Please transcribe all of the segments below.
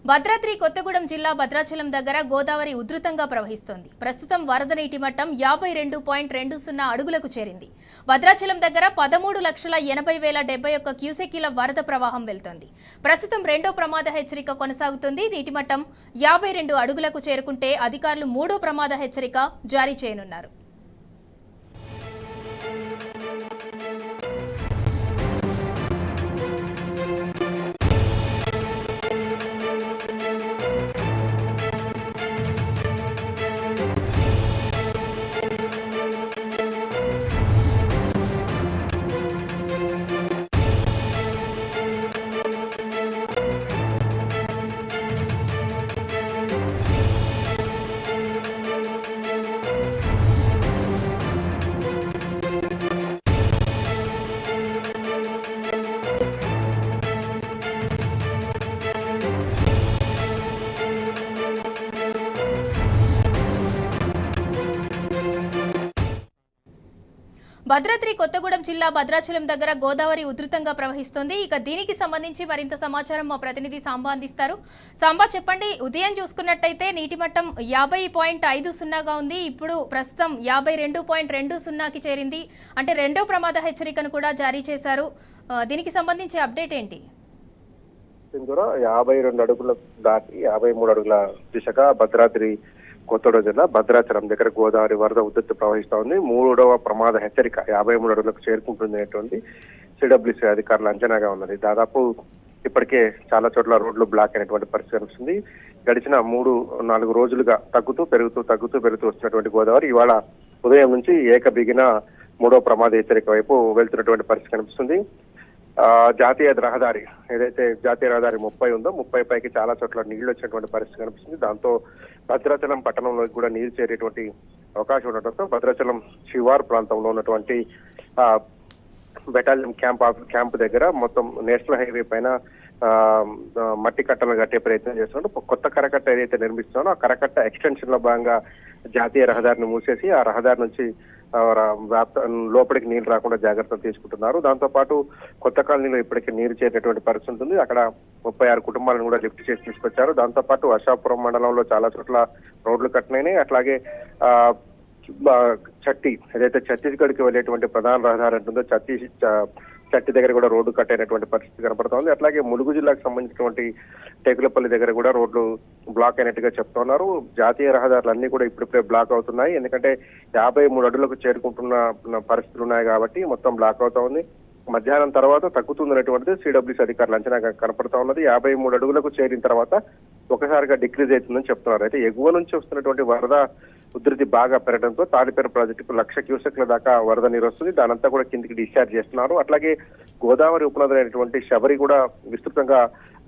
భద్రాద్రి కొత్తగూడెం జిల్లా భద్రాచలం దగ్గర గోదావరి ఉధృతంగా ప్రవహిస్తోంది. ప్రస్తుతం వరద నీటి మట్టం 52.20 అడుగులకు చేరింది. భద్రాచలం దగ్గర 13,80,071 క్యూసెక్కుల వరద ప్రవాహం వెళ్తోంది. ప్రస్తుతం రెండో ప్రమాద హెచ్చరిక కొనసాగుతుంది. నీటి మట్టం 52 అడుగులకు చేరుకుంటే అధికారులు మూడో ప్రమాద హెచ్చరిక జారీ చేయనున్నారు. భద్రాద్రి కొత్తగూడెం జిల్లా భద్రాచలం దగ్గర గోదావరి ఉధృతంగా ప్రవహిస్తోంది. ఇక దీనికి సంబంధించి మరింత సమాచారం మా ప్రతినిధి సాంబా అందిస్తారు. సాంబా, చెప్పండి. ఉదయం చూసుకున్నట్టయితే నీటి మట్టం 50.50గా ఉంది. ఇప్పుడు ప్రస్తుతం 52.20కి చేరింది. అంటే రెండో ప్రమాద హెచ్చరికను కూడా జారీ చేశారు. దీనికి సంబంధించి అప్డేట్ ఏంటి? 52 అడుగుల దాటి 53 అడుగుల దిశగా భద్రాద్రి కొత్తగూడెం జిల్లా భద్రాచలం దగ్గర గోదావరి వరద ఉధృతి ప్రవహిస్తా ఉంది. మూడవ ప్రమాద హెచ్చరిక 53 అడుగులకు చేరుకుంటుంది అనేటువంటి సిడబ్ల్యూసీ అధికారుల అంచనాగా ఉన్నది. దాదాపు ఇప్పటికే చాలా చోట్ల రోడ్లు బ్లాక్ అయినటువంటి పరిస్థితి కనిపిస్తుంది. గడిచిన 3-4 రోజులుగా పెరుగుతూ వస్తున్నటువంటి గోదావరి ఇవాళ ఉదయం నుంచి ఏకబిగిన మూడో ప్రమాద హెచ్చరిక వైపు వెళ్తున్నటువంటి పరిస్థితి కనిపిస్తుంది. జాతీయ రహదారి ఏదైతే జాతీయ రహదారి 30 ఉందో 30 పైకి చాలా చోట్ల నీళ్లు వచ్చినటువంటి పరిస్థితి కనిపిస్తుంది. దాంతో భద్రాచలం పట్టణంలో కూడా నీరు చేరేటువంటి అవకాశం ఉండటంతో భద్రాచలం శివార్ ప్రాంతంలో ఉన్నటువంటి బెటాలియన్ క్యాంప్ దగ్గర మొత్తం నేషనల్ హైవే పైన మట్టి కట్టలు కట్టే ప్రయత్నం చేస్తున్నారు. కొత్త కరకట్ట ఏదైతే నిర్మిస్తున్నారో ఆ కరకట్ట ఎక్స్టెన్షన్ లో భాగంగా జాతీయ రహదారిని మూసేసి ఆ రహదారి నుంచి లోపలికి నీళ్లు రాకుండా జాగ్రత్తలు తీసుకుంటున్నారు. దాంతో పాటు కొత్త కాలనీలో ఇప్పటికే నీరు చేరేటువంటి పరిస్థితి ఉంటుంది. అక్కడ 36 కుటుంబాలను కూడా లిఫ్ట్ చేసి తీసుకొచ్చారు. దాంతో పాటు అశాపురం మండలంలో చాలా చోట్ల రోడ్లు కట్టినాయి. అట్లాగే చట్టి ఏదైతే ఛత్తీస్గఢ్కి వెళ్ళేటువంటి ప్రధాన రహదారి ఉంటుందో చట్టి దగ్గర కూడా రోడ్డు కట్టైనటువంటి పరిస్థితి కనపడుతోంది. అట్లాగే ములుగు జిల్లాకు సంబంధించినటువంటి టేకులపల్లి దగ్గర కూడా రోడ్లు బ్లాక్ అయినట్టుగా చెప్తున్నారు. జాతీయ రహదారులన్నీ కూడా ఇప్పుడిప్పుడే బ్లాక్ అవుతున్నాయి. ఎందుకంటే 53 అడుగులకు చేరుకుంటున్న పరిస్థితులు ఉన్నాయి కాబట్టి మొత్తం బ్లాక్ అవుతా ఉంది. మధ్యాహ్నం తర్వాత తగ్గుతుందనేటువంటిది సిడబ్ల్యూసీ అధికారులు అంచనా కనపడతా ఉన్నది. 53 అడుగులకు చేరిన తర్వాత ఒకసారిగా డిక్రీజ్ అవుతుందని చెప్తున్నారు. అయితే ఎగువ నుంచి వస్తున్నటువంటి వరద ఉధృతి బాగా పెరగడంతో తాడిపేరు ప్రాజెక్టుకు 1,00,000 క్యూసెక్ల దాకా వరద నీరు వస్తుంది. దానంతా కూడా కిందికి డిశ్చార్జ్ చేస్తున్నారు. అట్లాగే గోదావరి ఉపనది అయినటువంటి శబరి కూడా విస్తృతంగా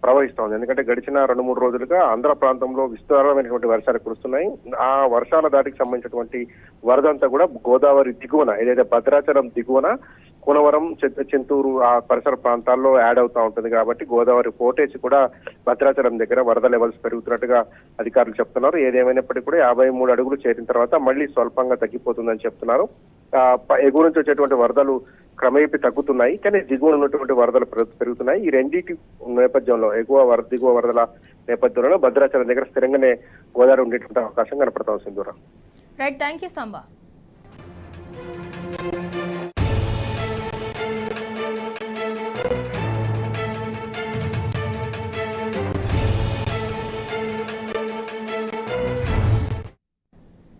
ప్రవహిస్తోంది. ఎందుకంటే గడిచిన 2-3 రోజులుగా ఆంధ్ర ప్రాంతంలో విస్తారమైనటువంటి వర్షాలు కురుస్తున్నాయి. ఆ వర్షాల దాటికి సంబంధించినటువంటి వరద అంతా కూడా గోదావరి దిగువన ఏదైతే భద్రాచలం దిగువన కూనవరం, చింతూరు ఆ పరిసర ప్రాంతాల్లో యాడ్ అవుతా ఉంటుంది. కాబట్టి గోదావరి పోటేసి కూడా భద్రాచలం దగ్గర వరద లెవెల్స్ పెరుగుతున్నట్టుగా అధికారులు చెప్తున్నారు. ఏదేమైనప్పటికీ కూడా 53 అడుగులు చేరిన తర్వాత మళ్ళీ స్వల్పంగా తగ్గిపోతుందని చెప్తున్నారు. ఎగువ నుంచి వచ్చేటువంటి వరదలు క్రమేపీ తగ్గుతున్నాయి, కానీ దిగువన ఉన్నటువంటి వరదలు పెరుగుతున్నాయి. ఈ రెండింటి నేపథ్యంలో దిగువ వరదల నేపథ్యంలో భద్రాచలం దగ్గర స్థిరంగానే గోదావరి ఉండేటువంటి అవకాశం కనపడతా Sindhura. Right, thank you Samba.